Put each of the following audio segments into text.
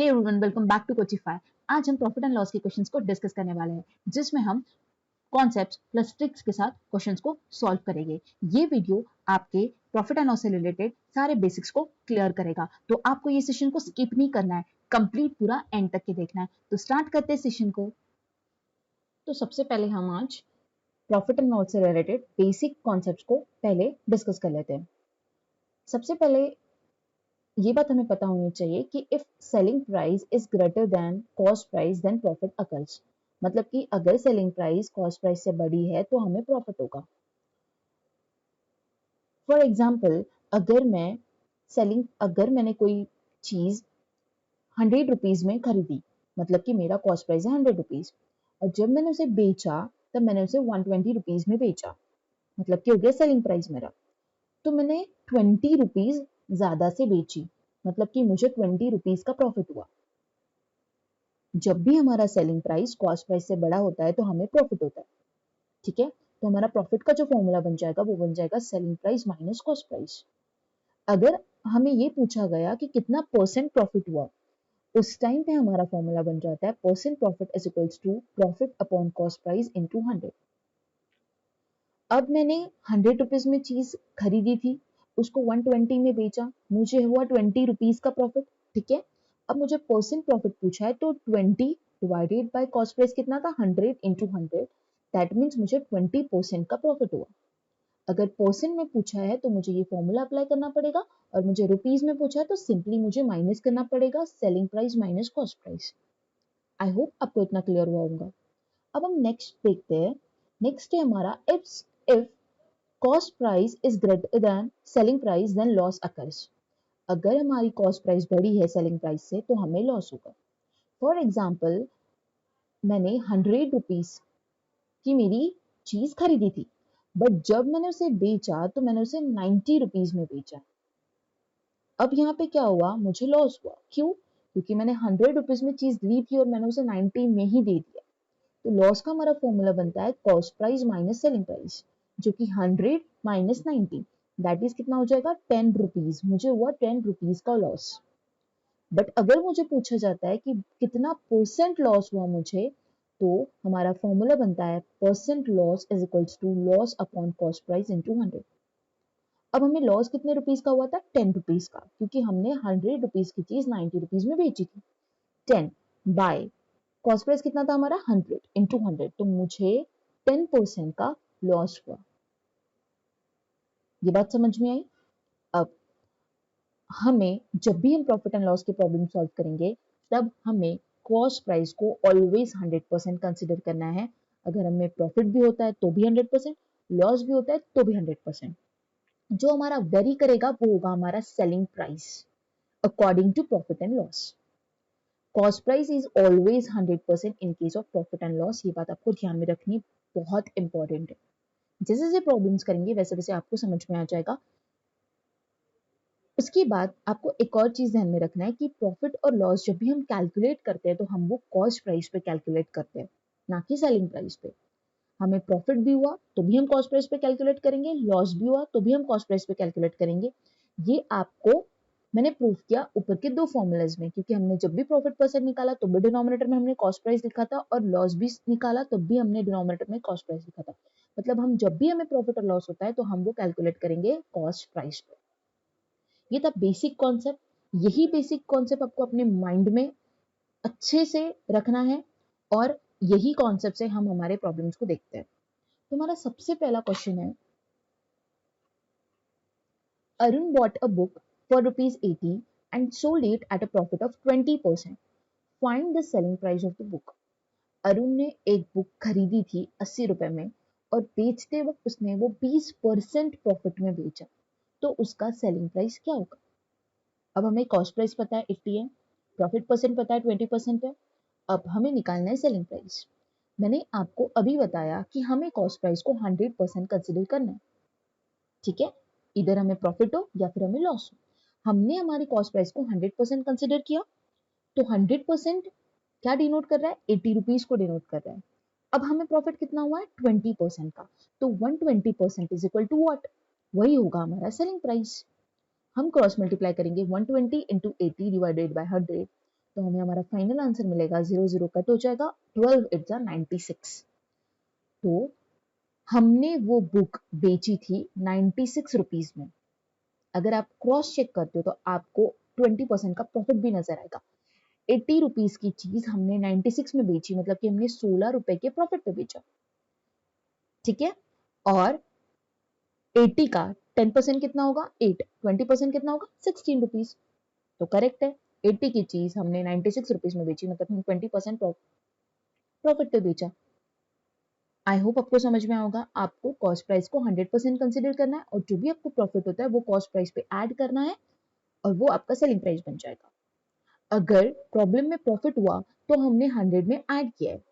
Hey everyone, welcome back to Coachify. आज हम profit and loss के क्वेश्चंस को डिस्कस करने वाले हैं, जिसमें हम कॉन्सेप्ट्स प्लस ट्रिक्स के साथ क्वेश्चंस को सॉल्व करेंगे। ये वीडियो आपके प्रॉफिट एंड लॉस से रिलेटेड सारे बेसिक्स को क्लियर करेगा, तो आपको ये सेशन को स्किप नहीं करना है, कंप्लीट पूरा एंड तक के देखना है। तो स्टार्ट करते हैं सेशन को। तो सबसे पहले हम आज प्रॉफिट एंड लॉस से रिलेटेड बेसिक कॉन्सेप्ट्स को पहले डिस्कस कर लेते हैं। सबसे पहले ये बात हमें पता होनी चाहिए कि if selling price is greater than cost price then profit occurs. मतलब कि अगर सेलिंग प्राइस कॉस्ट प्राइस से बड़ी है तो हमें प्रॉफिट होगा। फॉर एग्जाम्पल, अगर मैंने कोई चीज 100 रुपीज में खरीदी, मतलब कि मेरा कॉस्ट प्राइस है 100 रुपीज, और जब मैंने उसे बेचा तब मैंने उसे 120 रुपीज में बेचा, मतलब कि हो गया सेलिंग प्राइस मेरा। तो मैंने 20 रुपीज ज्यादा से बेची, मतलब कि मुझे 20 रुपीज का प्रॉफिट हुआ। जब भी हमारा सेलिंग प्राइस कॉस्ट प्राइस से बड़ा होता है तो हमें प्रॉफिट होता है। ठीक है, तो हमारा प्रॉफिट का जो फॉर्मूला बन जाएगा वो बन जाएगा selling price minus cost price. अगर हमें ये पूछा गया कि कितना परसेंट प्रॉफिट हुआ, उस टाइम पे हमारा फॉर्मूला बन जाता है percent profit is equals to profit upon cost price into 100। अब मैंने 100 रुपीज में चीज खरीदी थी, उसको 120 में बेचा, मुझे हुआ 20 रुपीज का प्रॉफिट। ठीक है, अब मुझे परसेंट प्रॉफिट पूछा है, तो 20 डिवाइडेड बाय कॉस्ट प्राइस कितना था, 100 इंटू 100, दैट मीन्स मुझे 20% का प्रॉफिट हुआ। अगर परसेंट में पूछा है तो मुझे ये फॉर्मूला अप्लाई करना पड़ेगा, और मुझे रुपीज में पूछा है तो सिंपली मुझे माइनस करना पड़ेगा selling price minus cost price. आई होप आपको इतना क्लियर हुआ होगा। अब हम नेक्स्ट देखते हैं। नेक्स्ट है हमारा if cost price is greater than selling price then loss occurs. अगर हमारी कॉस्ट प्राइस बड़ी है सेलिंग प्राइस से तो हमें लॉस होगा। फॉर एग्जाम्पल, मैंने 100 रुपीज की मेरी चीज खरीदी थी, बट जब मैंने उसे बेचा तो मैंने उसे 90 रुपीज में बेचा। अब यहाँ पे क्या हुआ, मुझे लॉस हुआ। क्यों? क्योंकि मैंने 100 रुपीज में चीज ली थी और मैंने उसे 90 में ही दे दिया। तो लॉस का हमारा फॉर्मूला बनता है cost price minus selling price, जो कि 100 माइनस 90, दैट इज कितना हो जाएगा, 10 रुपीज। मुझे हुआ 10 रुपीज का लॉस। बट अगर मुझे पूछा जाता है कि कितना परसेंट लॉस हुआ मुझे, तो हमारा फॉर्मूला बनता है percent loss is equals to loss upon cost price into 100। अब हमें लॉस कितने रुपीज का हुआ था, 10 रुपीज का, क्योंकि हमने 100 रुपीज की चीज 90 रुपीज में बेची थी। 10 बाय कॉस्ट प्राइस कितना था हमारा, 100 इंटू 100, तो मुझे 10% का लॉस हुआ। ये बात समझ में आई? अब हमें जब भी हम प्रॉफिट एंड लॉस के प्रॉब्लम सॉल्व करेंगे, तब हमें कॉस्ट प्राइस को ऑलवेज 100% कंसिडर करना है। अगर हमें प्रॉफिट भी होता है तो भी 100%, लॉस भी होता है तो भी 100%। जो हमारा वेरी करेगा वो होगा हमारा selling price according to profit and loss. Cost price is always 100% in case of profit and loss. ये बात आपको ध्यान में रखनी बहुत इंपॉर्टेंट है। जैसे जैसे प्रॉब्लम्स करेंगे वैसे वैसे आपको समझ में आ जाएगा। उसके बाद आपको एक और चीज ध्यान में रखना है कि प्रॉफिट और लॉस जब भी हम कैलकुलेट करते हैं तो हम वो कॉस्ट प्राइस पे कैलकुलेट करते हैं, ना कि सेलिंग प्राइस पे। हमें प्रॉफिट भी हुआ तो भी हम कॉस्ट प्राइस पे कैलकुलेट करेंगे, लॉस भी हुआ तो भी हम कॉस्ट प्राइस पे कैलकुलेट करेंगे। ये आपको मैंने प्रूव किया ऊपर के दो फॉर्मूलाज में, क्योंकि हमने जब भी प्रॉफिट परसेंट निकाला तो भी डिनोमिनेटर में हमने कॉस्ट प्राइस लिखा था, और लॉस भी निकाला तब भी हमने डिनोमिनेटर में कॉस्ट प्राइस लिखा था। मतलब हम जब भी हमें प्रॉफिट और लॉस होता है तो हम वो कैलकुलेट करेंगे कॉस्ट प्राइस पे। ये था बेसिक कॉन्सेप्ट। यही बेसिक कॉन्सेप्ट आपको अपने माइंड में अच्छे से रखना है, और यही कॉन्सेप्ट से हम हमारे प्रॉब्लम्स को देखते हैं। तो हमारा सबसे पहला क्वेश्चन है, Arun bought a book for ₹80 and sold it at a profit of 20%. Find the selling price of the book. Arun ने एक बुक खरीदी थी 80 रुपए में, और बेचते वक्त उसने वो 20% प्रॉफिट में बेचा, तो उसका सेलिंग प्राइस क्या होगा? अब हमें कॉस्ट प्राइस पता है 80 है, प्रॉफिट परसेंट पता है 20% है, अब हमें निकालना है सेलिंग प्राइस। मैंने आपको अभी बताया कि हमें कॉस्ट प्राइस को 100% कंसिडर करना है। ठीक है, इधर हमें प्रॉफिट हो या फिर हमें लॉस हो। हमने हमारी कॉस्ट प्राइस को 100% कंसिडर किया, तो 100% क्या डिनोट कर रहा है, 80 रुपीज को डिनोट कर रहा है। अब हमें प्रॉफिट कितना हुआ है, 20% का, तो 120% इज इक्वल टू व्हाट, वही होगा हमारा सेलिंग प्राइस। हम क्रॉस मल्टीप्लाई करेंगे 120 इंटू 80 डिवाइडेड बाई 100, तो हमें हमारा फाइनल आंसर मिलेगा 0 0 कट हो जाएगा, 12 इट्स 96। तो हमने वो बुक बेची थी 96 रुपीज में। अगर आप क्रॉस चेक करते हो तो आपको 20% का प्रॉफिट भी नजर आएगा। 80 रुपीज की चीज हमने 96 में बेची, मतलब कि हमने 16 रुपए के प्रॉफिट पे बेचा, ठीक है। और 80 का 10% कितना होगा 8, 20% कितना होगा 16 रुपीज। तो करेक्ट है, 80 की चीज हमने 96 रुपीज में बेची, मतलब हम 20% प्रॉफिट पे बेचा। आई होप आपको समझ में होगा। आपको कॉस्ट प्राइस को 100% कंसिडर करना है और जो भी आपको प्रॉफिट होता है वो कॉस्ट प्राइस पे ऐड करना है और वो आपका सेलिंग प्राइस बन जाएगा। अगर प्रॉब्लम में प्रॉफिट हुआ तो हमने 100 में ऐड किया है,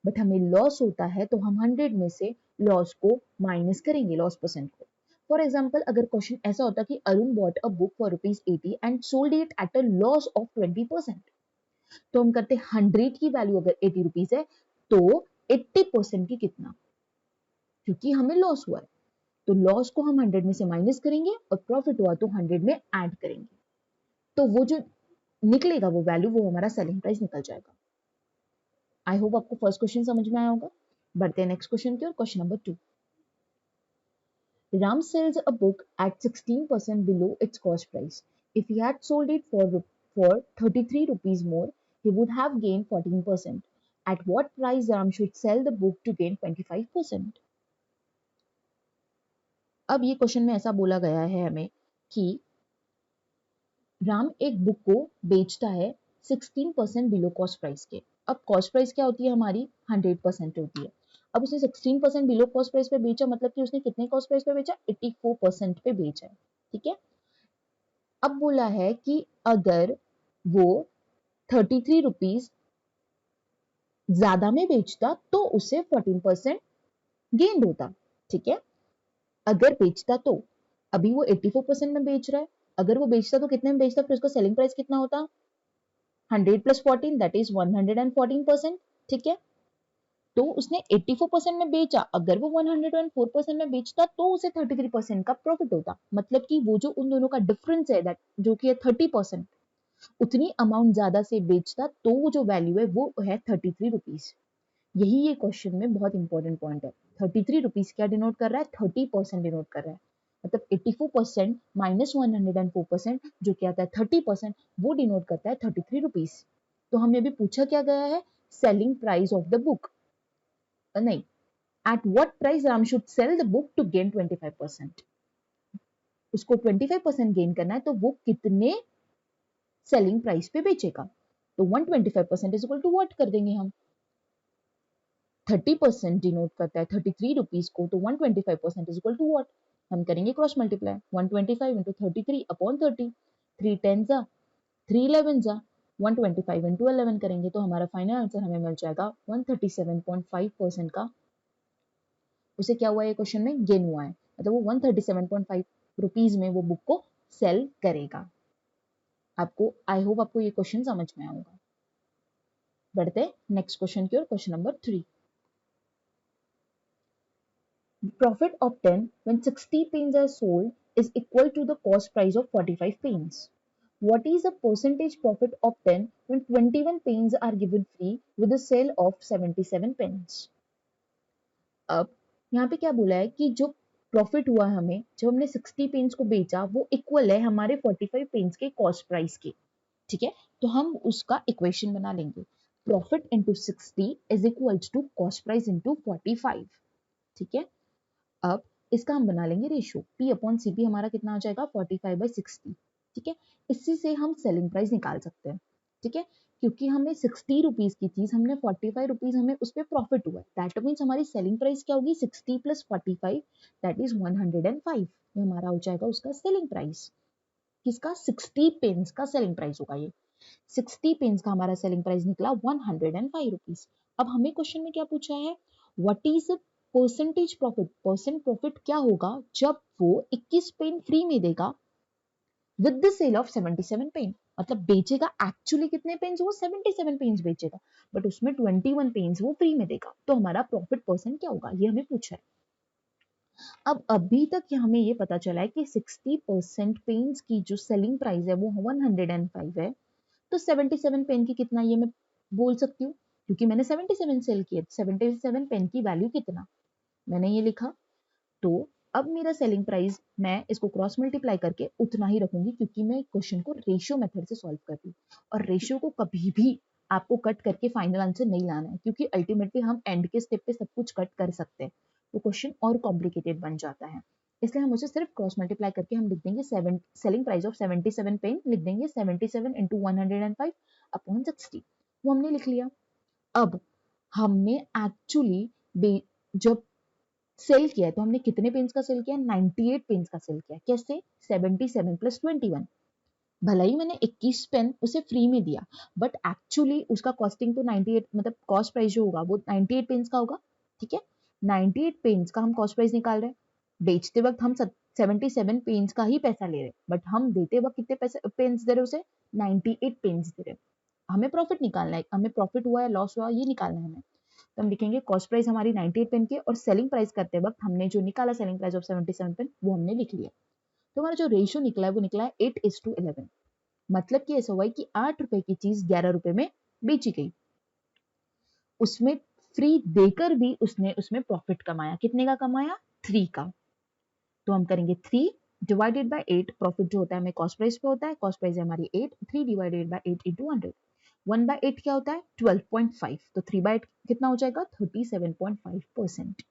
बट हमें लॉस होता है तो हम 100 में से लॉस को माइनस करेंगे, लॉस परसेंट को। फॉर एग्जाम्पल, अगर क्वेश्चन ऐसा होता कि Arun bought a book for ₹80 and sold it at a loss of 20%, तो हम करते 100 की वैल्यू अगर 80 रुपीज है तो 80% की कितना, क्योंकि हमें लॉस हुआ है तो लॉस को हम 100 में से माइनस करेंगे और प्रॉफिट हुआ तो 100 में ऐड करेंगे, तो वो जो निकलेगा वो वैल्यू, वो हमारा सेलिंग प्राइस निकल जाएगा। आई होप आपको फर्स्ट क्वेश्चन समझ में आया होगा। बढ़ते हैं नेक्स्ट क्वेश्चन की ओर। Question number 2, Ram sells a book at 16% below its cost price. If he had sold it for 33 rupees more, he would have gained 14%. At what price Ram should sell the book to gain 25%? अब ये question में ऐसा बोला गया है हमें कि राम एक बुक को बेचता है 16% बिलो कॉस्ट प्राइस के। अब कॉस्ट प्राइस क्या होती है हमारी 100% होती है। अब उसने 16% बिलो कॉस्ट प्राइस पे बेचा, मतलब कि उसने कितने कॉस्ट प्राइस पे बेचा 84% पे बेचा है, ठीक है। अब बोला है कि अगर वो 33 रुपीज ज्यादा में बेचता तो उसे 14% गेन होता, ठीक है। अगर बेचता तो, अभी वो 84% में बेच रहा है, अगर वो बेचता तो कितने में बेचता, फिर उसका सेलिंग प्राइस कितना होता 100 प्लस 14 दैट इज 114%, ठीक है। तो उसने 84% में बेचा, अगर वो 104% में बेचता तो उसे 33% का प्रॉफिट होता, मतलब कि वो जो उन दोनों का डिफरेंस है दैट जो कि है 30%, उतनी अमाउंट ज्यादा से बेचता तो वो जो वैल्यू है वो है 33 रुपीज। यही ये क्वेश्चन में बहुत इंपॉर्टेंट पॉइंट है। 33 रुपीज क्या डिनोट कर रहा है 30% डिनोट कर रहा है, मतलब 84% माइनस 104% जो क्या आता है 30%, वो डिनोट करता है 33 रुपीज। तो हमें अभी पूछा क्या गया है, selling price of the book, नहीं, at what price Ram should sell the book to gain 25%। उसको 25% गेन करना है तो वो कितने सेलिंग प्राइस पे बेचेगा, तो 125% इज इक्वल टू व्हाट कर देंगे हम, 30% डिनोट करता है 33 रुपीज को, तो 125% इज इक्वल टू व्हाट, हम करेंगे क्रॉस मल्टीप्लाई 125 इंटू 33 अपॉन 30, 3 10 जा 3 11 जा 125 इंटू 11 करेंगे तो हमारा फाइनल आंसर हमें मिल जाएगा 137.5% का। उसे क्या हुआ है क्वेश्चन में गेन हुआ है, मतलब वो 137.5 रुपीज में वो बुक को सेल करेगा। आपको आई होप आपको ये क्वेश्चन समझ में आएगा। बढ़ते नेक्स्ट क्वेश्चन की ओर। Question number 3, profit obtained when 60 pens are sold is equal to the cost price of 45 pens. What is the percentage profit obtained when 21 pens are given free with the sale of 77 pens? अब यहाँ पे क्या बोला है कि जो profit हुआ हमें जब हमने 60 पेन्स को बेचा वो इक्वल है हमारे 45 पेन्स के कॉस्ट प्राइस के, ठीक है। तो हम उसका इक्वेशन बना लेंगे, profit into 60 is equal to cost price into 45, ठीक है। अब इसका हम बना लेंगे रेशियो, P अपॉन CP हमारा कितना आ जाएगा 45/60, ठीक है। इसी से हम सेलिंग प्राइस निकाल सकते हैं, ठीक है, क्योंकि हमें 60 रुपीज की चीज हमने 45 रुपीज हमें उस पर प्रॉफिट हुआ है, दैट मीन्स हमारी सेलिंग प्राइस क्या होगी 60 प्लस 45 दैट इज 105, ये हमारा हो जाएगा उसका सेलिंग प्राइस। किसका 60 पेन्स का सेलिंग प्राइस होगा, ये 60 पेन्स का हमारा सेलिंग प्राइस निकला 105 रुपीज। अब हमें क्वेश्चन में क्या पूछा है, what is percentage profit, percent profit क्या होगा जब वो 21 पेन फ्री में देगा with the sale of 77 pen, मतलब बेचेगा एक्चुअली कितने पेन्स, वो 77 पेन्स बेचेगा बट उसमें 21 पेन्स वो फ्री में देगा, तो हमारा प्रॉफिट परसेंट क्या होगा, ये हमें पूछा है। अब अभी तक हमें ये पता चला है कि 60% पेन्स की जो सेलिंग प्राइस है वो 105 है, तो 77 पेन की कितना ये मैं बोल सकती हूँ, क्योंकि मैंने 77 सेल किए। 77 पेन की वैल्यू कितना, मैंने ये लिखा। तो अब मेरा सेलिंग प्राइस मैं इसको क्रॉस मल्टीप्लाई करके उतना ही रखूंगी, क्योंकि मैं क्वेश्चन को रेशियो मेथड से सॉल्व कर रही हूँ, और रेशियो को कभी भी आपको कट करके फाइनल आंसर नहीं लाना है, क्योंकि अल्टीमेटली हम एंड के स्टेप पे सब कुछ कट कर सकते हैं, तो क्वेश्चन और कॉम्प्लिकेटेड बन जाता है। इसलिए हम उसे सिर्फ क्रॉस मल्टीप्लाई करके हम लिख देंगे सेलिंग प्राइस ऑफ 77 पेन, लिख देंगे 77 इंटू 105 अपॉन 60, वो हमने लिख लिया। अब हमने एक्चुअली जब सेल किया है तो हमने कितने पेन्स का सेल किया, 98 पेन्स का सेल किया। कैसे, 77 प्लस 21। भला ही मैंने 21 पेन उसे फ्री में दिया, बट एक्चुअली उसका कॉस्टिंग तो 98, मतलब कॉस्ट प्राइस जो होगा वो 98 पेन्स का होगा। ठीक है, 98 पेन्स का हम कॉस्ट प्राइस निकाल रहे हैं। बेचते वक्त हम 77 पेन्स का ही पैसा ले रहे हैं, बट हम देते वक्त कितने पैसे पेन्स दे रहे उसे, 98 पेन्स दे रहे। हमें प्रॉफिट निकालना है, हमें प्रॉफिट हुआ है लॉस हुआ ये निकालना है हमें। तो हम लिखेंगे कॉस्ट प्राइस हमारी 98 पेन की, और सेलिंग प्राइस करते वक्त हमने जो निकाला सेलिंग प्राइस ऑफ 77 पेन वो हमने लिख लिया। तो हमारा जो रेशियो निकला है वो निकला है 8:11। मतलब कि ऐसा हुआ है कि 8 रुपए की चीज 11 रुपए में बेची गई, उसमें फ्री देकर भी उसने उसमें प्रॉफिट कमाया। कितने का कमाया, 3 का। तो हम करेंगे 3 डिवाइडेड बाय 8, प्रॉफिट जो होता है हमें कॉस्ट प्राइस पे होता है, कॉस्ट प्राइस है हमारी 8, 3 डिवाइडेड बाय 8 इंटू 100। 1/8 क्या होता है, 12.5, तो 3/8 कितना हो जाएगा, 37.5%।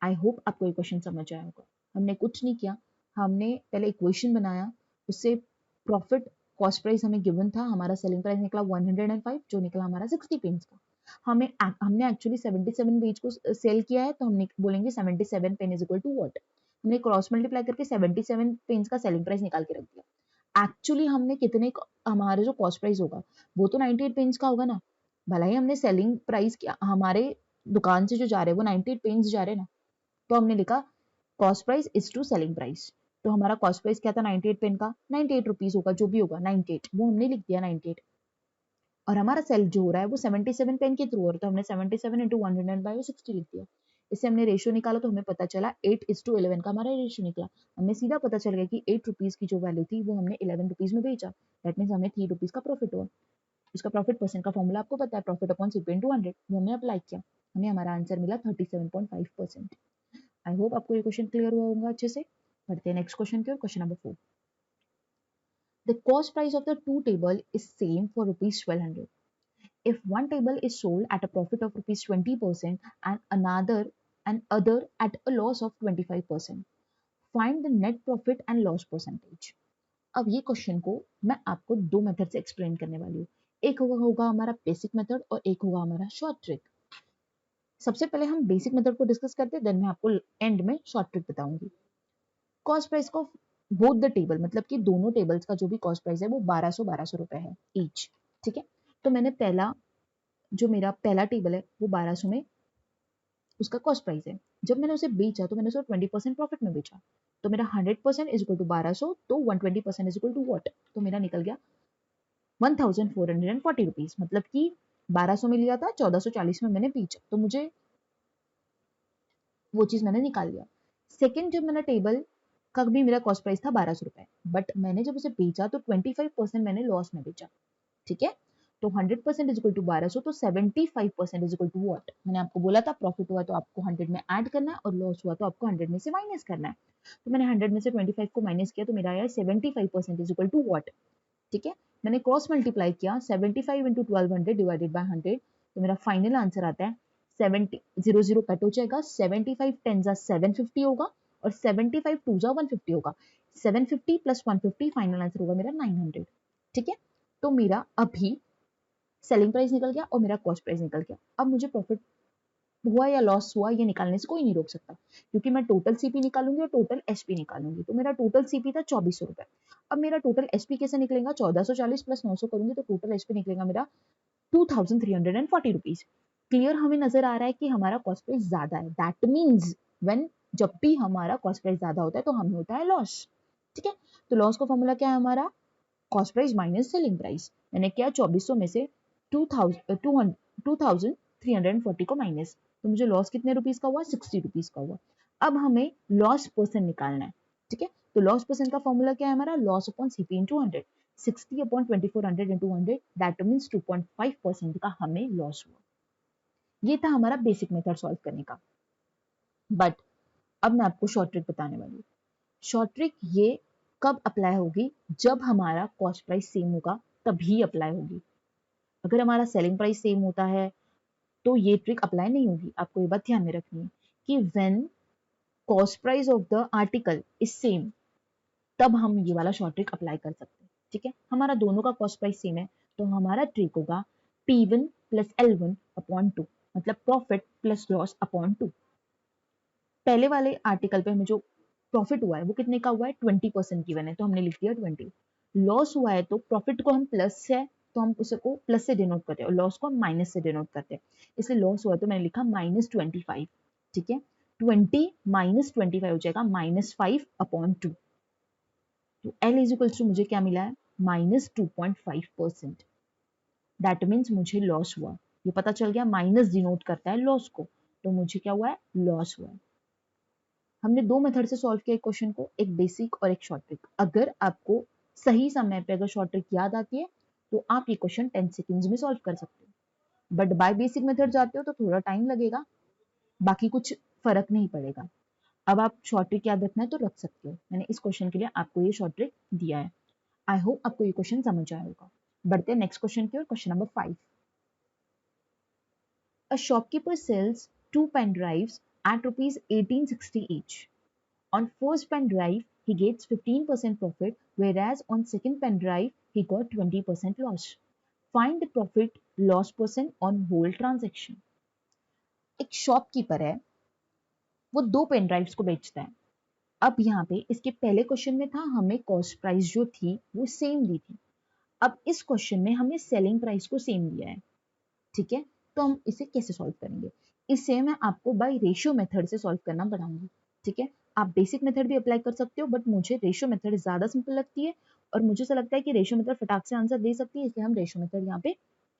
आई होप आपको ये क्वेश्चन समझ आया होगा। हमने कुछ नहीं किया, हमने पहले इक्वेशन बनाया, उससे प्रॉफिट कॉस्ट प्राइस हमें गिवन था, हमारा सेलिंग प्राइस निकला 105 जो निकला हमारा 60 पेन्स का। हमने एक्चुअली 77 पेज को सेल किया है, तो हमने बोलेंगे 77 pen is equal to what. हमने क्रॉस मल्टीप्लाई करके 77 पेन्स का सेलिंग प्राइस निकाल के रख दिया। एक्चुअली हमने कितने, हमारे जो कॉस्ट प्राइस होगा वो तो 98 पेन्स का होगा ना। भला ही हमने सेलिंग प्राइस क्या, हमारे दुकान से जो जा रहे हैं वो 98 पेन्स जा रहे हैं ना, तो हमने लिखा cost price is to selling price. तो हमारा कॉस्ट प्राइस क्या था 98 पेन का, 98 रुपीज होगा, जो भी होगा 98, वो हमने लिख दिया 98। और हमारा सेल जो हो रहा है वो 77 पेन के थ्रू हो रहा है, तो हमने 77 इंटू 100/60 लिख दिया। इससे हमने रेशियो निकाला, तो हमें पता चला 8:11 का हमारा रेशियो निकला। हमें सीधा पता चल गया कि 8 रुपीज की जो वैल्यू थी वो हमने 11 रुपीज में बेचा। दैट मीन्स हमें 3 रुपीज का प्रॉफिट हुआ। उसका प्रॉफिट परसेंट का फॉर्मूला आपको पता है, प्रॉफिट अपॉन सीपी इंटू 100, वो हमने अप्लाई किया, हमें हमारा आंसर मिला 37.5%। आई होप आपको ये क्वेश्चन क्लियर हुआ होगा अच्छे से। बढ़ते हैं नेक्स्ट क्वेश्चन की ओर, question number 4। The cost price of the two table is same for rupees 1200. If one table is sold at a profit of rupees 20% and other at a loss of 25%, find the net profit and loss percentage. अब ये question को मैं आपको दो method से explain करने वाली हूँ। एक होगा हमारा बेसिक मेथड और एक होगा हमारा शॉर्ट ट्रिक। सबसे पहले हम बेसिक मेथड को डिस्कस करते हैं, देन मैं आपको एंड में शॉर्ट ट्रिक बताऊंगी। कॉस्ट प्राइस को बोथ द टेबल, मतलब कि दोनों टेबल्स का जो भी कॉस्ट प्राइस है वो 1200 रुपए है ईच। ठीक है, तो मैंने जो मेरा पहला टेबल है वो 1200 में उसका कॉस्ट प्राइस है। जब मैंने उसे बेचा तो मैंने उसे 20% प्रॉफिट में बेचा, तो मेरा 100% इज इक्वल टू 1200, तो 120% इज इक्वल टू व्हाट, तो मेरा निकल गया 1440 रुपीज। मतलब कि 1200 में लिया था, 1440 में मैंने बेचा, तो मुझे वो चीज मैंने निकाल लिया। सेकेंड जब मैंने टेबल का भी मेरा कॉस्ट प्राइस था 1200 रुपए, बट मैंने जब उसे बेचा तो 25% मैंने लॉस में बेचा। ठीक है, तो 100% इज इक्वल टू 1200, तो 75% इज इक्वल टू व्हाट, मैंने आपको बोला था प्रॉफिट हुआ तो आपको 100 में ऐड करना है और लॉस हुआ तो आपको 100 में से माइनस करना है। तो मैंने 100 में से 25 को माइनस किया तो मेरा आया 75% इज इक्वल टू व्हाट। ठीक है, मैंने क्रॉस मल्टीप्लाई किया 75 इंटू 1200 डिवाइडेड बाय 100, तो मेरा फाइनल आंसर आता है 70, 0 कट हो जाएगा, 75 10 जा 750 होगा और 75 2 जा 150 होगा, 750 प्लस 150 फाइनल आंसर होगा मेरा 900। ठीक है, तो मेरा अभी सेलिंग प्राइस निकल गया और मेरा कॉस्ट प्राइस निकल गया। अब मुझे प्रॉफिट हुआ या लॉस हुआ ये निकालने से कोई नहीं रोक सकता, क्योंकि मैं टोटल सीपी निकालूंगी और टोटल एसपी निकालूंगी। तो मेरा टोटल सीपी था 2400 रुपए। अब मेरा टोटल एसपी कैसे निकलेगा, 1440 प्लस 900 करूंगी तो टोटल एसपी निकलेगा मेरा 2340 रुपीज। क्लियर, हमें नजर आ रहा है कि हमारा कॉस्ट प्राइस ज्यादा है। दैट मीन्स व्हेन, जब भी हमारा कॉस्ट प्राइस ज्यादा होता है तो हमें होता है लॉस। ठीक है, तो लॉस का फॉर्मूला क्या है हमारा, cost price minus selling price. मैंने क्या 2400 में से 2340 को माइनस, तो मुझे लॉस कितने रुपीज का हुआ, 60 रुपीज का हुआ। अब हमें लॉस परसेंट निकालना है। ठीक है, तो लॉस परसेंट का फॉर्मूला क्या है हमारा, loss upon CP into 100। 60 upon 2400 into 100 that means 2.5% का हमें लॉस हुआ। ये था हमारा बेसिक मेथड सॉल्व करने का। बट अब मैं आपको शॉर्ट ट्रिक बताने वाली हूँ। शॉर्ट ट्रिक ये कब अप्लाई होगी? जब हमारा कॉस्ट प्राइस सेम होगा तभी अप्लाई होगी। अगर हमारा सेलिंग प्राइस सेम होता है तो ये ट्रिक अप्लाई नहीं होगी। आपको ये बात ध्यान में रखनी है कि when cost price of the article is same तब हम ये वाला शॉर्ट ट्रिक अप्लाई कर सकते हैं। ठीक है, हमारा दोनों का कॉस्ट प्राइस सेम है तो हमारा ट्रिक होगा P1 प्लस L1 अपॉन 2, मतलब प्रॉफिट प्लस लॉस अपॉन 2। पहले वाले आर्टिकल पे हमें जो प्रॉफिट हुआ है वो कितने का हुआ है? 20% गिवन है तो हमने लिख दिया 20। लॉस हुआ है तो प्रॉफिट को हम प्लस है तो हम उसको प्लस से डिनोट करते हैं और लॉस को हम माइनस से डिनोट करते हैं, इसलिए लॉस हुआ है तो मैंने लिखा -25। ठीक है, 20 माइनस 25 हो जाएगा -5 अपॉन 2। तो L इज इक्वल्स टू मुझे क्या मिला है? -2.5%। दैट मीन्स मुझे लॉस हुआ। ये पता चल गया, माइनस डिनोट करता है लॉस को, तो मुझे क्या हुआ है? लॉस हुआ है। हमने दो मेथड से सॉल्व किया क्वेश्चन को, एक बेसिक और एक शॉर्ट ट्रिक। अगर आपको सही समय पे अगर शॉर्ट ट्रिक याद आती है तो आप ये क्वेश्चन 10 सेकेंड्स में सॉल्व कर सकते हो। बट बाय बेसिक मेथड जाते हो तो थोड़ा टाइम लगेगा, बाकी कुछ फर्क नहीं पड़ेगा। अब आप शॉर्ट ट्रिक याद रखना है तो रख सकते हो। मैंने इस क्वेश्चन के लिए आपको ये शॉर्ट ट्रिक दिया है। आई होप आपको ये क्वेश्चन समझ आया होगा। बढ़ते हैं नेक्स्ट क्वेश्चन की ओर, question number 5। A shopkeeper sells 2 pen drives at rupees 1860 each. On first pen drive, he gets 15% profit, whereas on second pen drive, he got 20% loss. Find the profit loss percent on whole transaction. एक shopkeeper है, वो दो pen drives को बेचता है। अब यहाँ पे इसके पहले क्वेश्चन में था हमें कॉस्ट प्राइस जो थी वो सेम दी थी। अब इस क्वेश्चन में हमें सेलिंग प्राइस को सेम दिया है। ठीक है, तो हम इसे कैसे सॉल्व करेंगे? इसे मैं आपको बाय रेशियो मेथड से सॉल्व करना बताऊंगी। ठीक है, आप बेसिक मेथड भी अप्लाई कर सकते हो बट मुझे रेशियो मेथड ज्यादा सिंपल लगती है और मुझे ऐसा लगता है कि रेशियो मेथड फटाक से आंसर दे सकती है, इसलिए हम रेशियो मेथड यहाँ पे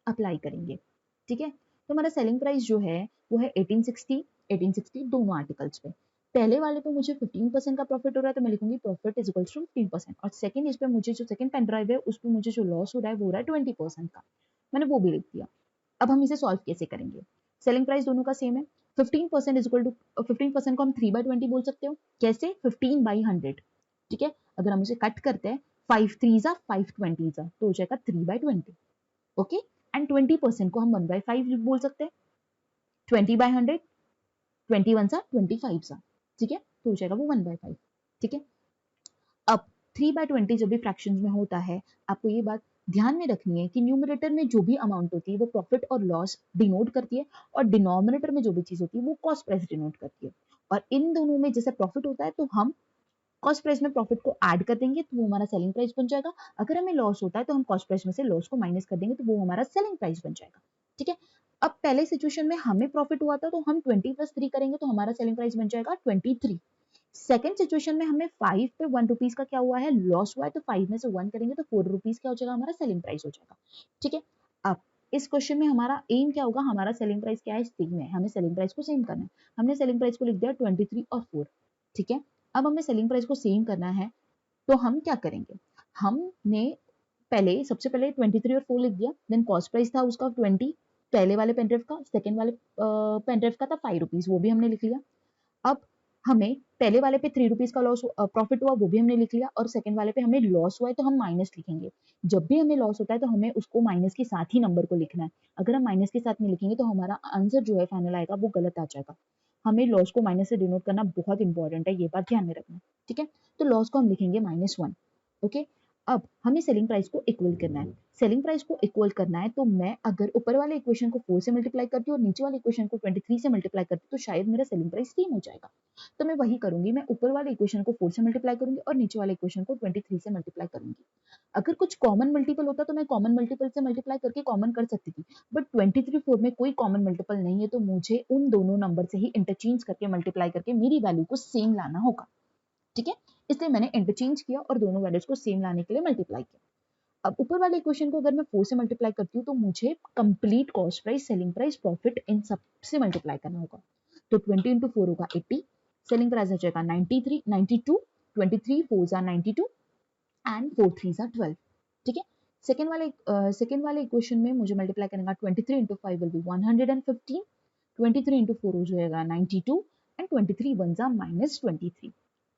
अप्लाई करेंगे। ठीक है, तो हमारा सेलिंग प्राइस जो है वो है 1860 दोनों आर्टिकल्स पे। पहले वाले पे मुझे 15% का प्रॉफिट हो रहा है तो मैं लिखूंगी प्रॉफिट इज इक्वल्स टू 15%, और सेकंड इस पे मुझे जो सेकंड पेन ड्राइव है उस पे मुझे जो लॉस हो रहा है वो हो रहा है 20% का, मैंने वो भी लिख दिया। अब हम इसे सॉल्व कैसे करेंगे? सेलिंग प्राइस दोनों का सेम है, 15% इज इक्वल टू 15% को हम 3/20 बोल सकते हो। कैसे? 15/100। ठीक है, अगर हम उसे कट करते हैं 5 3 जा 5 20 जा तो हो जाएगा 3/20। ओके, एंड 20% को हम 1/5 बोल सकते हैं। 20/100, 21 सा 25 सा। ठीक है, तो हो जाएगा वो 1/5। ठीक है, अब 3/20 जब भी फ्रैक्शंस में होता है, आपको ये बात ध्यान में रखनी है कि न्यूमरेटर में जो भी अमाउंट होती है वो प्रॉफिट और लॉस डिनोट करती है और डिनोमिनेटर में जो भी चीज होती है वो कॉस्ट प्राइस डिनोट करती है। और इन दोनों में जैसे प्रॉफिट होता है तो हम कॉस्ट प्राइस में प्रॉफिट को ऐड कर देंगे तो वो हमारा सेलिंग प्राइस बन जाएगा। अगर हमें लॉस होता है तो हम कॉस्ट प्राइस में से लॉस को माइनस कर देंगे तो वो हमारा सेलिंग प्राइस बन जाएगा। ठीक है, अब पहले सिचुएशन में हमें प्रॉफिट हुआ था तो हम 20 + 3 करेंगे तो हमारा सेलिंग प्राइस बन जाएगा 23। सेकंड सिचुएशन में हमें 5 पे 1 रुपीज का क्या हुआ है? लॉस हुआ है, तो 5 में से 1 करेंगे तो 4 रुपीज क्या हो जाएगा? हमारा सेलिंग प्राइस हो जाएगा। ठीक है, अब इस क्वेश्चन में हमारा एम क्या होगा? हमारा सेलिंग प्राइस क्या है? सेम है, हमें सेलिंग प्राइस को सेम करना है। हमने सेलिंग प्राइस को लिख दिया 23 और 4। ठीक है, अब हमें सेलिंग प्राइस को सेम करना है तो हम क्या करेंगे? हमने पहले सबसे पहले 23 और 4 लिख दिया, देन कॉस्ट प्राइस था उसका 20 पहले वाले पेनड्राइव का, सेकंड वाले पेनड्राइव का था 5 रुपीज, वो भी हमने लिख लिया। अब हमें पहले वाले पे 3 रुपीज का लॉस प्रॉफिट हुआ वो भी हमने लिख लिया, और सेकंड वाले पे हमें लॉस हुआ है तो हम माइनस लिखेंगे। जब भी हमें लॉस होता है तो हमें उसको माइनस के साथ ही नंबर को लिखना है। अगर हम माइनस के साथ में लिखेंगे तो हमारा आंसर जो है फाइनल आएगा वो गलत आ जाएगा। हमें लॉस को माइनस से डिनोट करना बहुत इंपॉर्टेंट है, ये बात ध्यान में रखना। ठीक है, तो लॉस को हम लिखेंगे -1। ओके, अब हमें सेलिंग प्राइस को इक्वल करना है। सेलिंग प्राइस को इक्वल करना है तो मैं अगर ऊपर वाले इक्वेशन को 4 से मल्टीप्लाई करती हूँ और नीचे वाले इक्वेशन को 23 से मल्टीप्लाई करती हूँ तो शायद मेरा सेलिंग प्राइस सेम हो जाएगा। तो मैं वही करूंगी, मैं ऊपर वाले इक्वेशन को 4 से मल्टीप्लाई करूंगी और नीचे वाले इक्वेशन को 23 से मल्टीप्लाई करूंगी। अगर कुछ कॉमन मल्टीपल होता तो मैं कॉमन मल्टीपल से मल्टीप्लाई करके कॉमन कर सकती थी, बट 23 4 में कोई कॉमन मल्टीपल नहीं है तो मुझे उन दोनों नंबर से ही इंटरचेंज करके मल्टीप्लाई करके मेरी वैल्यू को सेम लाना होगा। ठीक है, इसलिए मैंने इंटरचेंज किया और दोनों वैल्यूज को सेम लाने के लिए मल्टीप्लाई किया। अब ऊपर वाले इक्वेशन को अगर मैं 4 से मल्टीप्लाई करती हूँ तो मुझे complete cost price, selling price, profit in सब से मल्टीप्लाई करना होगा। तो 20 इंटू 4 होगा 80, सेलिंग प्राइस हो जाएगा 93 92, 23 4 92 एंड 4 3 12। ठीक है। सेकेंड वाले इक्वेशन में मुझे मल्टीप्लाई करेगा 23 इंटू 5 विल बी 115, 23 इंटू 4 हो जाएगा 92 एंड 23 वन जा -23।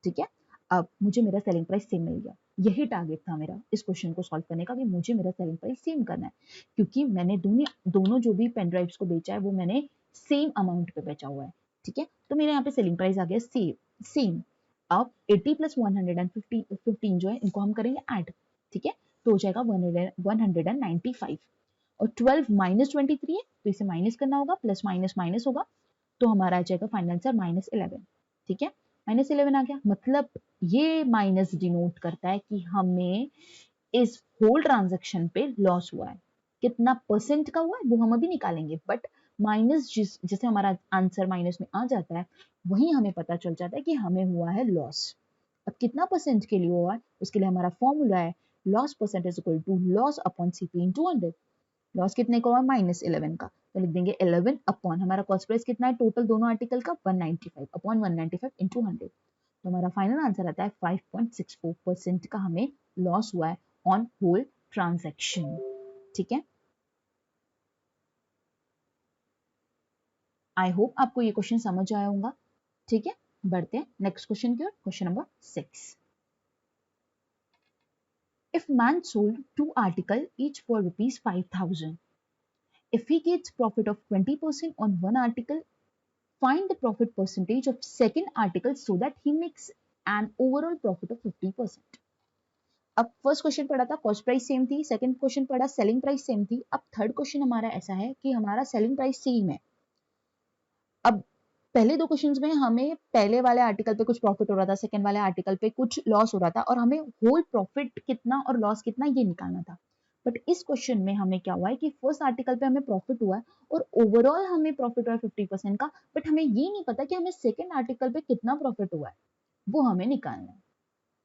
ठीक है। अब मुझे मेरा सेलिंग प्राइस सेम मिल गया। यही टारगेट था मेरा इस क्वेश्चन को सॉल्व करने का कि मुझे मेरा सेलिंग प्राइस सेम करना है, क्योंकि मैंने दोनों जो भी पेन ड्राइव्स को बेचा है वो मैंने सेम अमाउंट पे बेचा हुआ है। ठीक है। तो मेरे यहाँ पे सेलिंग प्राइस आ गया सेम। अब 80 प्लस 115 जो है इनको हम करेंगे ऐड। ठीक है। तो हो जाएगा 195 और 12 माइनस 23 है तो इसे माइनस करना होगा, प्लस माइनस माइनस होगा तो हमारा आ जाएगा फाइनल आंसर -11। ठीक है। -11 आ गया, मतलब ये माइनस डिनोट करता है कि हमें इस होल ट्रांजेक्शन पे लॉस हुआ है। कितना परसेंट का हुआ है वो हम अभी निकालेंगे, बट माइनस जैसे हमारा आंसर माइनस में आ जाता है वहीं हमें पता चल जाता है कि हमें हुआ है लॉस। अब कितना परसेंट के लिए हुआ है उसके लिए हमारा फॉर्मूला है loss percent is equal to loss upon CP into 100। Loss कितने का हुआ -11 का, तो लिख देंगे 11 अपॉन हमारा कॉस्ट प्राइस कितना है टोटल दोनों आर्टिकल का 195 अपॉन 195 इंटू 100। तो हमारा फाइनल आंसर आता है 5.64% का हमें लॉस हुआ है ऑन होल ट्रांजैक्शन। ठीक है। आई होप आपको ये क्वेश्चन समझ आया होगा। ठीक है। बढ़ते हैं नेक्स्ट क्वेश्चन की ओर, question number 6। If man sold two articles each for rupees 5,000, if he gets profit of 20% on one article, find the profit percentage of second article so that he makes an overall profit of 50%. अब first question पढ़ा था cost price same थी, second question पढ़ा selling price same थी, अब third question हमारा ऐसा है कि हमारा सेलिंग प्राइस सेम है। अब पहले दो क्वेश्चंस में हमें पहले वाले आर्टिकल पे कुछ प्रॉफिट हो रहा था, सेकंड वाले आर्टिकल पे कुछ लॉस हो रहा था और हमें होल प्रॉफिट कितना और लॉस कितना ये निकालना था। बट इस क्वेश्चन में हमें क्या हुआ है कि फर्स्ट आर्टिकल पे हमें प्रॉफिट हुआ है और ओवरऑल हमें प्रॉफिट हुआ है 50% का, बट हमें ये नहीं पता कि हमें सेकेंड आर्टिकल पे कितना प्रॉफिट हुआ है, वो हमें निकालना है।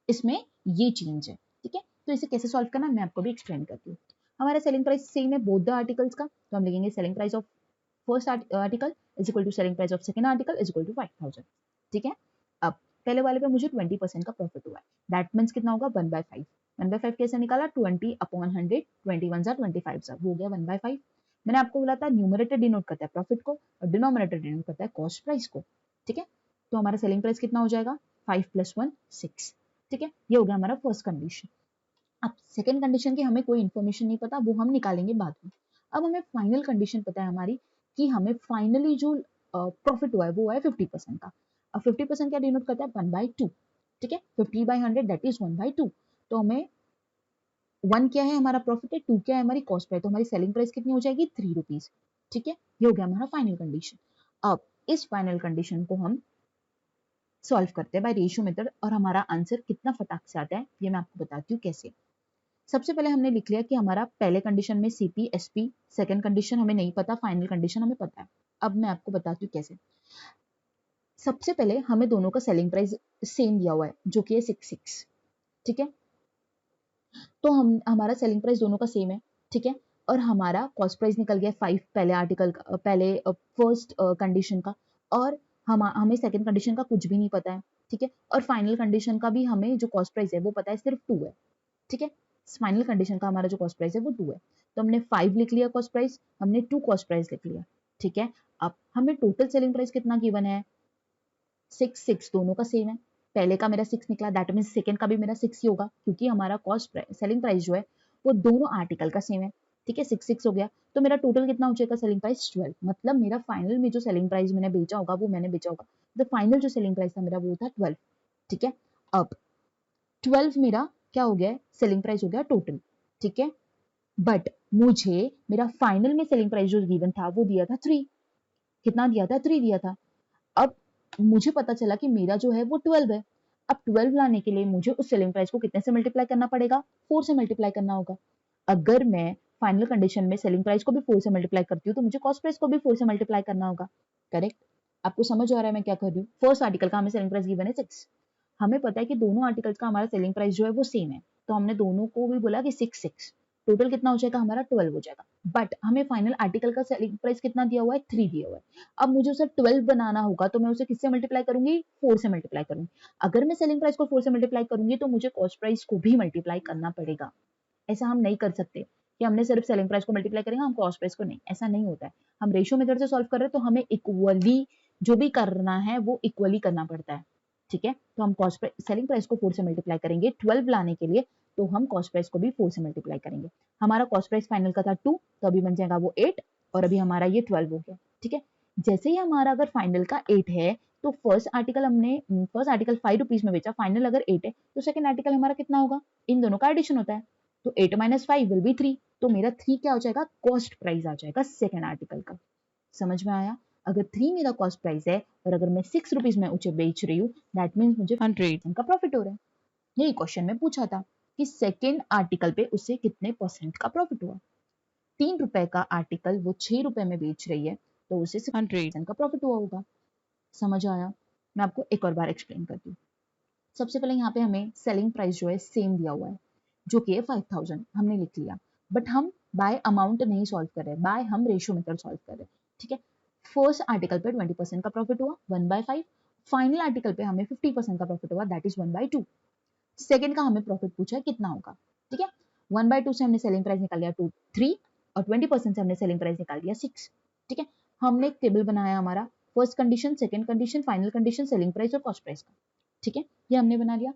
इसमें ये चेंज है। ठीक है। तो इसे कैसे सॉल्व करना है मैं आपको भी एक्सप्लेन करती हूँ। हमारा सेलिंग प्राइस सेम है बोथ द आर्टिकल्स का, तो हम लिखेंगे selling price of first article is equal to selling price of second article is equal to 5,000। ठीक है। अब पहले वाले पे मुझे 20% का प्रॉफिट हुआ है, दैट मीन्स कितना होगा 1/5। 1/5 कैसे निकाला 20 अपॉन 100, 21 जा 25 जा हो गया 1/5। मैंने आपको बोला था न्यूमरेटर डिनोट करता है प्रॉफिट को और डिनोमिनेटर डिनोट करता है कॉस्ट प्राइस को। ठीक है। तो हमारा सेलिंग प्राइस कितना हो जाएगा 5 + 1 6। ठीक है। ये हो गया हमारा फर्स्ट कंडीशन। अब सेकेंड कंडीशन की हमें कोई इन्फॉर्मेशन नहीं पता, वो हम निकालेंगे बाद में। अब हमें फाइनल कंडीशन पता है हमारी कि हमें फाइनली जो प्रॉफिट हुआ है वो है 50% का। अब 50% क्या डिनोट करता है 1/2। ठीक है। 50/100 दैट इज 1/2। तो हमें 1 क्या है हमारा प्रॉफिट है, 2 क्या है हमारी कॉस्ट प्राइस, तो हमारी सेलिंग प्राइस कितनी हो जाएगी 3 रुपीज। ठीक है। ये हो गया हमारा फाइनल कंडीशन। अब इस फाइनल कंडीशन को हम सॉल्व करते हैं बाय रेशियो मेथड और हमारा आंसर कितना फटाक से आता है ये मैं आपको बताती हूँ कैसे। सबसे पहले हमने लिख लिया कि हमारा पहले कंडीशन में सीपी एसपी, सेकंड कंडीशन हमें नहीं पता, फाइनल कंडीशन हमें पता है। अब मैं आपको बताती हूँ कैसे। सबसे पहले हमें दोनों का सेलिंग प्राइस सेम दिया हुआ है जो कि है 66। ठीक है। तो हमारा सेलिंग प्राइस दोनों का सेम है। ठीक है। और हमारा कॉस्ट प्राइस निकल गया 5 पहले आर्टिकल का, पहले फर्स्ट कंडीशन का, और हमें सेकंड कंडीशन का कुछ भी नहीं पता है। ठीक है। और फाइनल कंडीशन का भी हमें जो कॉस्ट प्राइस है वो पता है सिर्फ 2 है। ठीक है। फाइनल कंडीशन का हमारा जो कॉस्ट प्राइस है वो 2 है, तो हमने 5 लिख लिया कॉस्ट प्राइस, हमने 2 कॉस्ट प्राइस लिख लिया। ठीक है। अब हमें टोटल सेलिंग प्राइस कितना गिवन है 6 दोनों का सेम है। पहले का मेरा 6 निकला, दैट मीन सेकंड का भी मेरा 6 ही होगा क्योंकि हमारा कॉस्ट सेलिंग प्राइस जो है वो दोनों आर्टिकल का सेम है। ठीक है। 6 हो गया तो मेरा टोटल कितना हो जाएगा सेलिंग प्राइस 12, मतलब मेरा फाइनल में जो सेलिंग प्राइस मैंने बेचा होगा वो मैंने बेचा होगा, द फाइनल जो सेलिंग प्राइस था मेरा वो था 12। ठीक है। अब 12 मेरा क्या हो गया सेलिंग प्राइस हो गया टोटल। ठीक है। बट मुझे मेरा फाइनल में सेलिंग प्राइस जो गिवन था वो दिया था 3। कितना दिया था 3 दिया था। अब मुझे पता चला कि मेरा जो है वो 12 है। अब 12 लाने के लिए मुझे उस सेलिंग प्राइस को कितने से मल्टीप्लाई करना पड़ेगा 4 से मल्टीप्लाई करना होगा। अगर मैं फाइनल कंडीशन में सेलिंग प्राइस को भी 4 से मल्टीप्लाई करती हूँ तो मुझे कॉस्ट प्राइस को भी 4 से मल्टीप्लाई करना होगा। करेक्ट। आपको समझ आ रहा है मैं क्या कर रही हूँ। फर्स्ट आर्टिकल का हमें सेलिंग प्राइस गिवन है 6, हमें पता है कि दोनों आर्टिकल्स का हमारा सेलिंग प्राइस जो है वो सेम है, तो हमने दोनों को भी बोला कि 6 टोटल कितना हो जाएगा हमारा 12 हो जाएगा। बट हमें फाइनल आर्टिकल का सेलिंग प्राइस कितना दिया हुआ है 3 दिया हुआ है। अब मुझे उसे 12 बनाना होगा तो मैं उसे किससे मल्टीप्लाई करूंगी 4 से मल्टीप्लाई करूंगी। अगर मैं सेलिंग प्राइस को 4 से मल्टीप्लाई करूंगी तो मुझे कॉस्ट प्राइस को भी मल्टीप्लाई करना पड़ेगा। ऐसा हम नहीं कर सकते कि हमने सिर्फ सेलिंग प्राइस को मल्टीप्लाई करेंगे, हम कॉस्ट प्राइस को नहीं, ऐसा नहीं होता है। हम रेशियो मेथड से सॉल्व कर रहे हैं तो हमें इक्वली जो भी करना है वो इक्वली करना पड़ता है, ठीक है। तो हम कॉस्ट सेलिंग प्राइस को 4 से मल्टीप्लाई करेंगे 12 लाने के लिए, तो हम कॉस्ट प्राइस को भी 4 से मल्टीप्लाई करेंगे। हमारा कॉस्ट प्राइस फाइनल का था 2, तो अभी बन जाएगा वो 8, और अभी हमारा ये 12 हो गया, ठीक है। जैसे ही हमारा अगर फाइनल का 8 है तो फर्स्ट आर्टिकल 5 रुपीज में बेचा, फाइनल अगर 8 है तो सेकंड आर्टिकल हमारा कितना होगा, इन दोनों का एडिशन होता है, तो 8 माइनस 5 विल बी 3, तो मेरा 3 क्या हो जाएगा, कॉस्ट प्राइस आ जाएगा सेकंड आर्टिकल का। समझ में आया? अगर 3 मेरा कॉस्ट प्राइस है और अगर मैं 6 रुपीज में उसे बेच रही हूँ, दैट मीन्स मुझे 100 का प्रॉफिट हो रहा है। यही क्वेश्चन में पूछा था कि सेकेंड आर्टिकल पे उसे कितने परसेंट का प्रॉफिट हुआ। 3 रुपए का आर्टिकल वो 6 रुपए में बेच रही है, तो उसे 100% का प्रॉफिट हुआ होगा। समझ आया? मैं आपको एक और बार एक्सप्लेन करती हूँ। सबसे पहले यहाँ पे हमें सेलिंग प्राइस जो है सेम दिया हुआ है, जो कि है 5000, हमने लिख लिया, बट हम बाय अमाउंट नहीं सॉल्व कर रहे, बाय हम रेशियो मेथड सॉल्व कर रहे, ठीक है। फर्स्ट आर्टिकल पे 20% का प्रॉफिट हुआ 1/5, फाइनल आर्टिकल पे हमें 50% का प्रॉफिट हुआ, दैट इज 1/2। सेकंड का हमें प्रॉफिट पूछा है कितना होगा, ठीक है। 1/2 से हमने सेलिंग प्राइस निकाल लिया 3, और 20% से हमने सेलिंग प्राइस निकाल लिया 6, ठीक है। हमने एक टेबल बनाया हमारा, first condition, second condition, final condition, selling price और कॉस्ट प्राइस का, ठीक है, ये हमने बना लिया।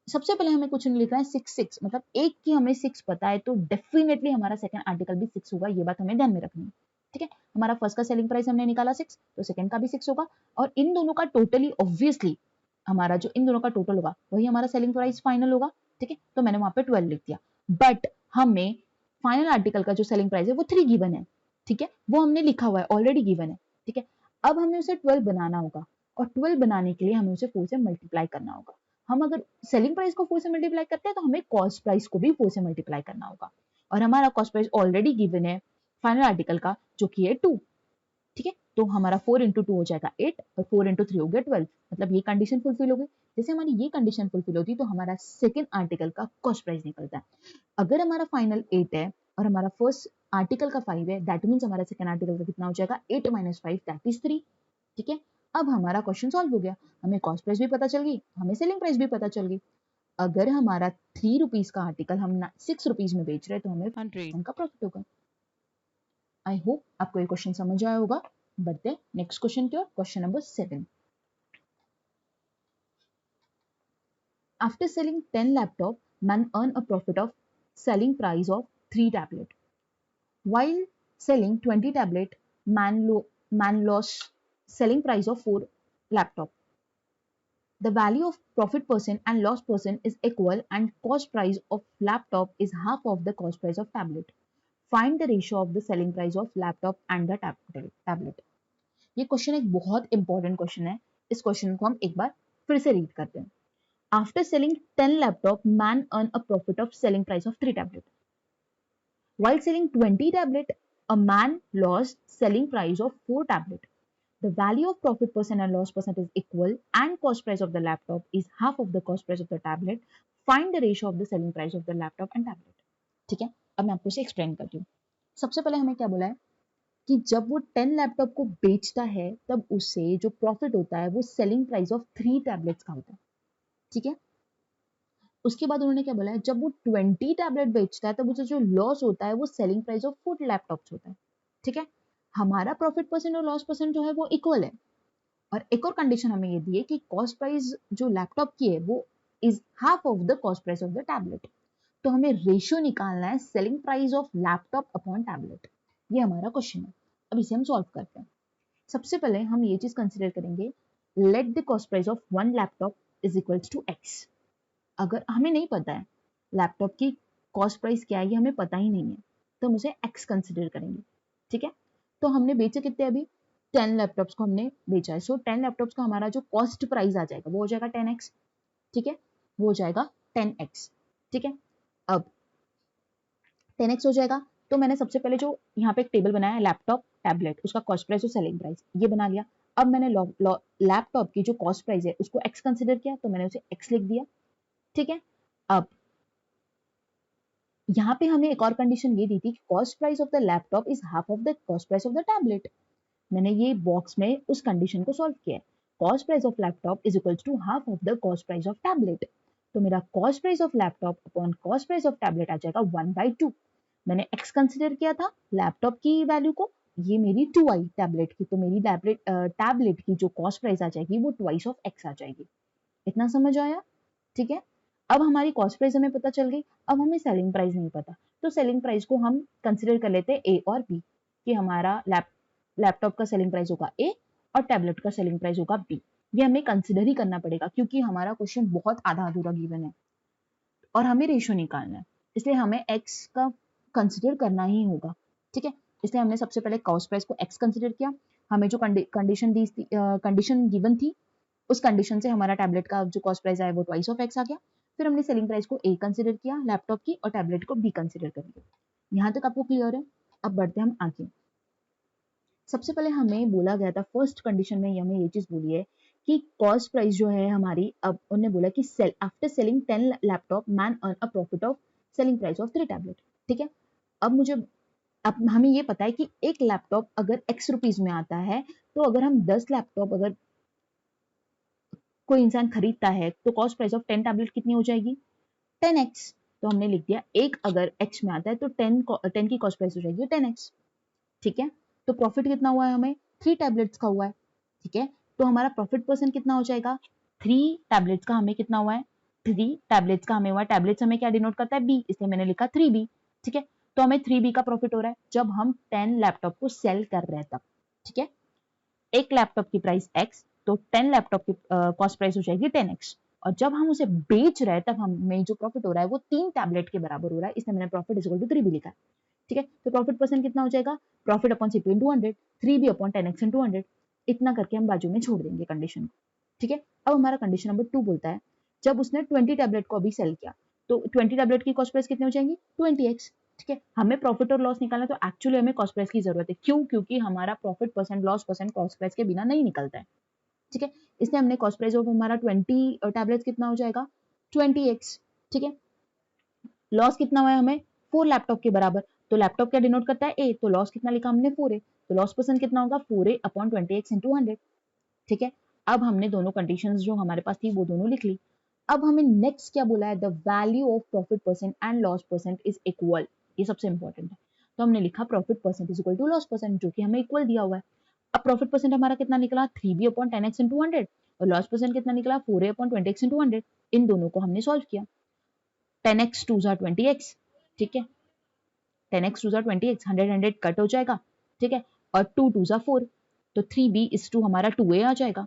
सबसे पहले हमें कुछ नहीं लिखना है, 6 मतलब एक की हमें 6 पता है, तो डेफिनेटली हमारा सेकंड आर्टिकल भी 6 होगा, ये बात हमें ध्यान में रखनी है, ठीक है। हमारा फर्स्ट का सेलिंग प्राइस हमने निकाला 6, तो सेकंड का भी 6 होगा, और इन दोनों का टोटली ऑब्वियसली हमारा जो इन दोनों का टोटल होगा वही हमारा सेलिंग प्राइस फाइनल होगा, ठीक है। तो मैंने वहां पे 12 लिख दिया, बट हमें फाइनल आर्टिकल का जो सेलिंग प्राइस है वो 3 गिवन है, ठीक है, वो हमने लिखा हुआ है, ऑलरेडी गिवन है, ठीक है। अब हमें उसे 12 बनाना होगा, और 12 बनाने के लिए हमें उसे 4 से मल्टीप्लाई करना होगा। हम अगर सेलिंग प्राइस को 4 से मल्टीप्लाई करते हैं तो हमें कॉस्ट प्राइस को भी 4 से मल्टीप्लाई करना होगा, और हमारा कॉस्ट प्राइस ऑलरेडी गिवन है फाइनल आर्टिकल का, जो कि है 2, ठीक है। तो हमारा 4 इंटू 2 हो जाएगा 8, और 4 इंटू 3 हो गया 12, मतलब ये कंडीशन फुलफिल हो गई। जैसे हमारी ये कंडीशन फुलफिल होती है तो हमारा सेकंड आर्टिकल का कॉस्ट प्राइस निकलता है। अगर हमारा फाइनल 8 है और हमारा फर्स्ट आर्टिकल का 5 है, दैट मीन्स हमारा सेकंड आर्टिकल का कितना हो जाएगा, 8 माइनस 5 दैट इज 3, ठीक है। अब हमारा क्वेश्चन सॉल्व हो गया, हमें कॉस्ट प्राइस भी पता चल गई, हमें सेलिंग प्राइस भी पता चल गई। अगर हमारा 3 रुपीज का आर्टिकल हम 6 रुपीज में बेच रहे हैं तो हमें 100 का प्रॉफिट होगा। आई होप आपको ये क्वेश्चन समझ आया होगा। बढ़ते हैं नेक्स्ट क्वेश्चन की ओर, question number 7। After selling 10 laptop, man earn a profit of selling price of 3 tablet. While selling 20 tablet, man lost selling price of 4 laptop. The value of profit percent and loss percent is equal and cost price of laptop is half of the cost price of tablet. Find the ratio of the selling price of laptop and the tablet. ये question एक बहुत important question है। इस question को हम एक बार फिर से रीड करते हैं। After selling 10 laptop, man earn a profit of selling price of 3 tablet. While selling 20 tablet, a man lost selling price of 4 tablet. The value of profit percent and loss percent is equal and cost price of the laptop is half of the cost price of the tablet. Find the ratio of the selling price of the laptop and tablet. ठीक है, अब मैं आपको इसे explain करती हूँ। सबसे पहले हमें क्या बोला है कि जब वो 10 लैपटॉप को बेचता है तब उसे जो प्रॉफिट होता है वो सेलिंग प्राइस ऑफ 3 टैबलेट्स का होता है, ठीक है। उसके बाद उन्होंने क्या बोला है, जब वो 20 टैबलेट बेचता है तब उसे जो लॉस होता है वो सेलिंग प्राइस ऑफ 4 लैपटॉप्स होता है, ठीक है। हमारा प्रॉफिट परसेंट और लॉस परसेंट जो है वो इक्वल है, और एक और कंडीशन हमें ये दी है कि कॉस्ट प्राइस जो लैपटॉप की है वो is half of the cost price of the tablet. तो हमें रेशियो निकालना है selling price of laptop upon tablet, ये हमारा क्वेश्चन है। अब इसे हम सॉल्व करते हैं। सबसे पहले हम ये चीज कंसिडर करेंगे, let the cost price of 1 laptop is equal to X. अगर हमें नहीं पता है लैपटॉप की कॉस्ट प्राइस क्या है, ये हमें पता ही नहीं है, तो हम उसे एक्स कंसिडर करेंगे, ठीक है। तो हमने बेचे कितने, अभी 10 लैपटॉप्स को हमने बेचा है, सो 10 लैपटॉप्स का हमारा जो कॉस्ट प्राइस आ जाएगा वो हो जाएगा 10x, ठीक है, वो हो जाएगा 10x, ठीक है। अब 10x हो जाएगा, तो मैंने सबसे पहले जो यहाँ पे एक टेबल बनाया है लैपटॉप टैबलेट, उसका कॉस्ट प्राइस और सेलिंग प्राइस ये बना लिया। अब मैंने लैपटॉप की जो कॉस्ट प्राइस है उसको x कंसिडर किया, तो मैंने उसे x लिख दिया, ठीक है। अब यहाँ पे हमें एक और कंडीशन ये दी थी कि cost price of the laptop is half of the cost price of the tablet. मैंने ये बॉक्स में उस कंडीशन को सॉल्व किया है, cost price of laptop is equal to half of the cost price of tablet. तो मेरा cost price of laptop upon cost price of tablet आ जाएगा 1/2। मैंने x कंसिडर किया था लैपटॉप की वैल्यू को, ये मेरी 2 आई टैबलेट की, तो मेरी टैबलेट की जो कॉस्ट प्राइस आ जाएगी वो ट्वाइस ऑफ x आ जाएगी। इतना समझ आया? ठीक है। अब हमारी कॉस्ट प्राइस हमें पता चल गई, अब हमें सेलिंग प्राइस नहीं पता, तो सेलिंग प्राइस को हम कंसिडर कर लेते हैं ए और बी, कि हमारा लैपटॉप का सेलिंग प्राइस होगा ए और टैबलेट का सेलिंग प्राइस होगा बी। ये हमें कंसिडर ही करना पड़ेगा क्योंकि हमारा क्वेश्चन बहुत आधा अधूरा गिवन है और हमें रेशियो निकालना है, इसलिए हमें एक्स का कंसिडर करना ही होगा। ठीक है, इसलिए हमने सबसे पहले कॉस्ट प्राइस को एक्स कंसिडर किया, हमें जो कंडीशन गिवन थी उस कंडीशन से हमारा टैबलेट का जो कॉस्ट प्राइस आया वो ट्वाइस ऑफ एक्स आ गया। फिर हमने सेलिंग प्राइस को ए कंसिडर किया लैपटॉप की और टैबलेट को बी कंसिडर कर लिया। यहाँ तक आपको क्लियर है? अब बढ़ते हैं हम आगे। सबसे पहले हमें बोला गया था फर्स्ट कंडीशन में, हमें ये चीज बोली है कि कॉस्ट प्राइस जो है हमारी, अब उन्होंने बोला कि after selling 10 laptop man earn a profit of selling price of 3 tablet. ठीक है, अब हमें ये पता है कि एक लैपटॉप अगर x रुपीज में आता है, तो अगर हम 10 लैपटॉप अगर कोई इंसान खरीदता है तो कॉस्ट प्राइस ऑफ 10 टैबलेट कितनी हो जाएगी? 10x। तो हमने लिख दिया एक अगर x में आता है तो 10 की कॉस्ट प्राइस हो जाएगी 10x। ठीक है, तो प्रॉफिट कितना हुआ है हमें? 3 टैबलेट्स का हुआ है। ठीक है, तो हमारा प्रॉफिट परसेंट कितना हो जाएगा? 3 टैबलेट्स का हमें कितना हुआ है? 3 टैबलेट्स का हमें हुआ है, टैबलेट्स हमें क्या डिनोट करता है? बी, इसलिए मैंने लिखा 3b। ठीक है, तो हमें 3b का प्रॉफिट हो रहा है जब हम 10 लैपटॉप को सेल कर रहे हैं तब। ठीक है, एक लैपटॉप की प्राइस x, तो 10 लैपटॉप की कॉस्ट प्राइस हो जाएगी 10x, और जब हम उसे बेच रहे हैं तब हमें जो प्रॉफिट हो रहा है वो 3 टैबलेट के बराबर हो रहा है, इसलिए मैंने profit is equal to 3b लिखा है। ठीक है, तो प्रॉफिट परसेंट कितना हो जाएगा? Profit upon CP into 100, 3b upon 10x into 100। इतना करके हम बाजू में छोड़ देंगे कंडीशन को। ठीक है, अब हमारा कंडीशन नंबर 2 बोलता है जब उसने 20 टैबलेट को अभी सेल किया तो 20 टैबलेट की कॉस्ट प्राइस कितनी हो जाएगी? 20x। ठीक है, हमें प्रॉफिट और लॉस निकालना है तो एक्चुअली हमें कॉस्ट प्राइस की जरूरत है। क्यों? क्योंकि हमारा profit percent loss percent cost price के बिना नहीं निकलता है। ठीक है, इसलिए हमने कॉस्ट प्राइस ऑफ हमारा 20 टैबलेट कितना हो जाएगा? 20x। ठीक है, लॉस कितना हुआ है हमें? 4 लैपटॉप के बराबर, तो लैपटॉप क्या डिनोट करता है? ए, तो लॉस कितना लिखा हमने? 4a, तो लॉस परसेंट कितना होगा? 4a upon 20x into 100। ठीक है, अब हमने दोनों कंडीशंस जो हमारे पास थी वो दोनों लिख ली। अब हमें नेक्स्ट क्या बोला है? The value of profit percent and loss percent is equal. ये सबसे इंपॉर्टेंट है, तो हमने लिखा profit percent is equal to loss percent, जो कि हमें इक्वल दिया हुआ है। अब प्रॉफिट परसेंट हमारा कितना निकला? 3b अपॉन 10x इंटू 100, और लॉस परसेंट कितना निकला? 4a upon 20x into 100। इन दोनों को हमने सॉल्व किया। 10x 2 जा 20x। ठीक है, 10x 2 जा 20x, 100 कट हो जाएगा। ठीक है, और 2 2 जा 4, तो 3b इज टू हमारा 2a आ जाएगा।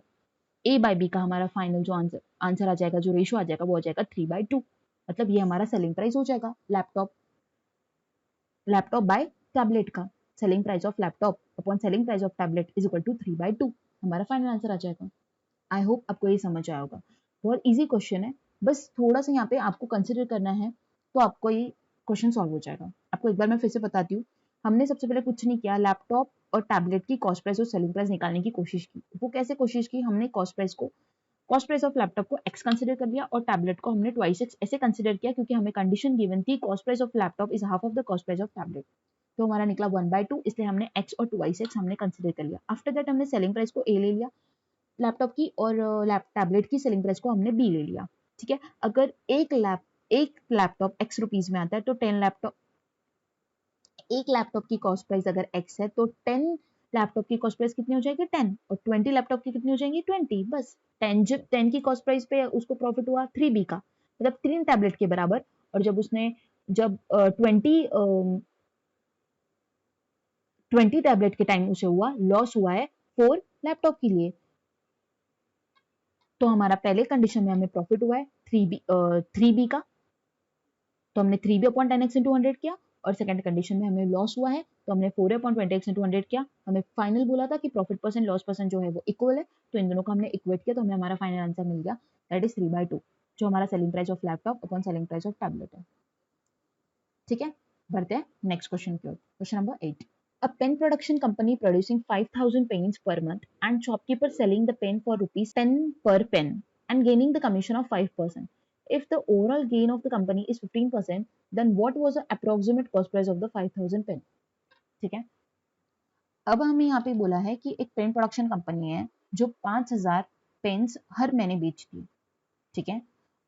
a बाय b का हमारा फाइनल जो आंसर आ जाएगा, जो रेशियो आ जाएगा वो आ जाएगा 3/2। मतलब ये हमारा सेलिंग प्राइस हो जाएगा लैपटॉप बाय टैबलेट का। Selling price of laptop upon selling price of tablet is equal to 3/2, हमारा फाइनल आंसर आ जाएगा। आई होप आपको ये समझ आया होगा। बहुत इजी क्वेश्चन है, बस थोड़ा सा यहाँ पे आपको कंसिडर करना है तो आपको ये क्वेश्चन सॉल्व हो जाएगा। आपको एक बार मैं फिर से बताती हूँ। हमने सबसे पहले कुछ नहीं किया, लैपटॉप और टैबलेट की कॉस्ट प्राइस और सेलिंग प्राइस निकालने की कोशिश की। वो कैसे कोशिश की? हमने कॉस्ट प्राइस ऑफ लैपटॉप को x कंसिडर कर लिया और टैबलेट को हमने ट्वाइस x ऐसे कंसिडर किया क्योंकि हमें कंडीशन गिवन थी cost price of laptop is half of the cost price of tablet. तो हमारा निकला 1/2, इसलिए हमने x और ट्वाइस x हमने कंसिडर कर लिया। आफ्टर दैट हमने सेलिंग प्राइस को a ले लिया लैपटॉप की, और टैबलेट की सेलिंग प्राइस को हमने बी ले लिया। ठीक है, अगर एक लैपटॉप x रुपीज में आता है तो 10 लैपटॉप, एक लैपटॉप की कॉस्ट प्राइस अगर x है तो 10 लैपटॉप की कॉस्ट प्राइस कितनी हो जाएगी? 10, और 20 लैपटॉप की कितनी हो जाएंगी? 20। बस 10, जब 10 की कॉस्ट प्राइस पे उसको प्रॉफिट हुआ 3b का, मतलब 3 टैबलेट के बराबर, और जब 20 टैबलेट के टाइम उसे हुआ लॉस हुआ है 4 लैपटॉप के लिए। तो हमारा पहले कंडीशन में हमें प्रॉफिट हुआ है 3b का, तो हमने 3b अपॉन 10x इंटू 100 किया, और सेकंड कंडीशन में हमें लॉस हुआ है तो हमने 4a अपॉन 20x इंटू 100 किया। हमें फाइनल बोला था कि प्रॉफिट परसेंट लॉस परसेंट जो है वो इक्वल है, तो इन दोनों को हमने इक्वेट किया तो हमें हमारा फाइनल आंसर मिल गया, दैट इज 3/2, जो हमारा selling price of laptop upon selling price of tablet है। ठीक है, बढ़ते हैं नेक्स्ट क्वेश्चन की ओर। Question number 8, a pen production company producing 5,000 pens per month and shopkeeper selling the pen for rupees 10 per pen and gaining the commission of 5%. If the overall gain of the company is 15%, then what was the approximate cost price of the 5,000 pen? ठीक है, अब हमें यहाँ पे बोला है कि एक पेन प्रोडक्शन कंपनी है जो 5,000 पेन्स हर महीने बेचती है। ठीक है,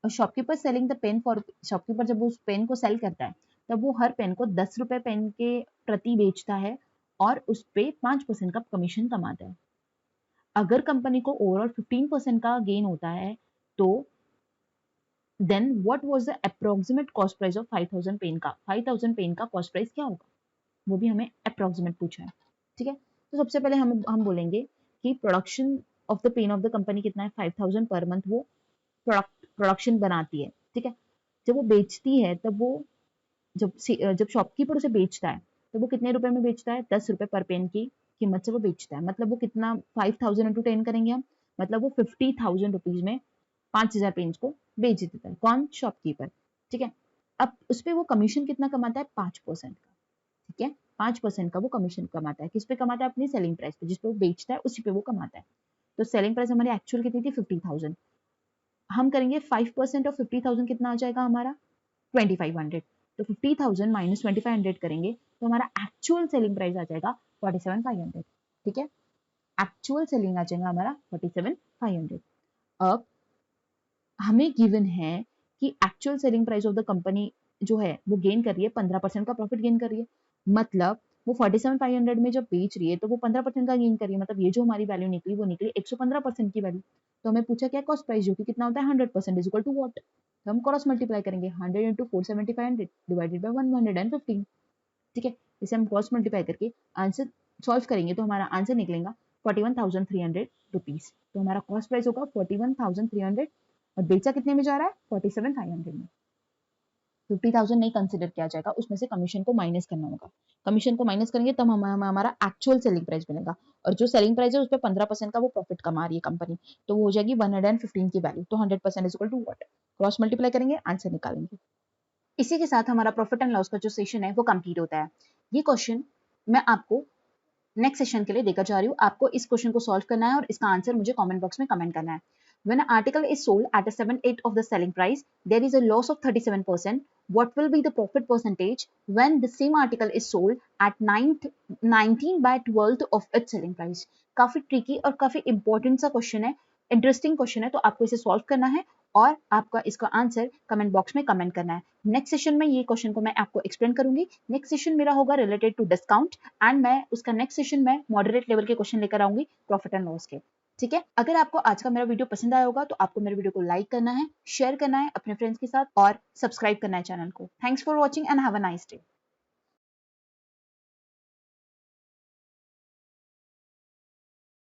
और shopkeeper selling the pen for, shopkeeper जब उस पेन को सेल करता है तब वो हर पेन को 10 रुपए पेन के प्रति बेचता है और उस पे 5% का कमीशन कमाता है। अगर कंपनी को ओवरऑल 15% का गेन होता है तो then what was the approximate cost price of 5000 pen का, 5000 पेन का कॉस्ट प्राइस क्या होगा, वो भी हमें अप्रोक्सीमेट पूछा है। ठीक है, तो सबसे पहले हम बोलेंगे कि production of the pain of the company कितना है, 5000 पर मंथ वो प्रोडक्शन बनाती है। ठीक है, जब वो बेचती है तब वो जब शॉपकीपर उसे बेचता है तो वो कितने रुपए में बेचता है, 10 रुपए पर पेन की कीमत से वो बेचता है। मतलब वो कितना, 5000 इंटू 10 करेंगे हम, मतलब वो 50,000 रुपीज में 5000 पेन्स को बेच देता है। कौन, शॉपकीपर। ठीक है, अब उस पर वो कमीशन कितना कमाता है, 5% का। ठीक है, 5% का वो कमीशन कमाता है। किस पे कमाता है, अपनी सेलिंग प्राइस पे, जिसपे वो बेचता है उसी पे वो कमाता है। तो सेलिंग प्राइस हमारी एक्चुअल कितनी थी, 50,000। हम करेंगे 5% ऑफ 50,000 कितना आ जाएगा हमारा, 2500। तो 50,000 माइनस 2500 करेंगे तो हमारा एक्चुअल सेलिंग प्राइस आ जाएगा 47,500। ठीक है, एक्चुअल सेलिंग आ जाएगा हमारा 47,500। अब हमें गिवन है कि actual selling price of the company जो है वो गेन कर रही है, 15% का प्रॉफिट गेन कर रही है। मतलब वो 47,500 में जब बेच रही है तो वो 15% का गेन कर रही है। मतलब ये जो हमारी वैल्यू निकली वो निकली 115% की वैल्यू। तो हमें पूछा क्या, कॉस्ट प्राइस जो कि कितना होता है 100% इज इक्वल टू व्हाट। तो हम क्रॉस मल्टीप्लाई करेंगे, 100 इंटू 475 डिवाइडेड बाई 115। ठीक है, इसे हम क्रॉस मल्टीप्लाई करके आंसर सॉल्व करेंगे तो हमारा आंसर निकलेगा 41,300 रुपीज। तो हमारा कॉस्ट प्राइस होगा 41,300 और बेचा कितने में जा रहा है, 47,500 में। 50,000 नहीं कंसिडर किया जाएगा, उसमें से कमीशन को माइनस करना होगा। कमीशन को माइनस करेंगे तब हमारा एक्चुअल सेलिंग प्राइस मिलेगा। और जो सेलिंग प्राइस है उस पर 15% का वो प्रॉफिट कमा रही है कंपनी, तो वो हो जाएगी 115 की वैल्यू। तो 100% is equal to what, cross multiply करेंगे आंसर निकालेंगे। इसी के साथ हमारा प्रॉफिट एंड लॉस का जो सेशन है वो कंप्लीट होता है। ये क्वेश्चन मैं आपको नेक्स्ट सेशन के लिए देकर जा रही हूँ। आपको इस क्वेश्चन को सॉल्व करना है और इसका आंसर मुझे कमेंट बॉक्स में कमेंट करना है। When an article is sold at a 7/8 of the selling price, there is a loss of 37%. What will be the profit percentage when the same article is sold at 19/12 of its selling price? काफी tricky और काफी important सा question है, interesting question है। तो आपको इसे solve करना है और आपका इसका आंसर कमेंट बॉक्स में कमेंट करना है। नेक्स्ट सेशन में ये क्वेश्चन को मैं आपको एक्सप्लेन करूंगी। नेक्स्ट सेशन मेरा होगा रिलेटेड टू डिस्काउंट एंड मैं उसका नेक्स्ट सेशन में मॉडरेट लेवल के क्वेश्चन लेकर आऊंगी प्रॉफिट एंड लॉस के। ठीक है, अगर आपको आज का मेरा वीडियो पसंद आया होगा तो आपको मेरे वीडियो को लाइक करना है, शेयर करना है अपने फ्रेंड्स के साथ और सब्सक्राइब करना है चैनल को। Thanks for watching and have a nice day.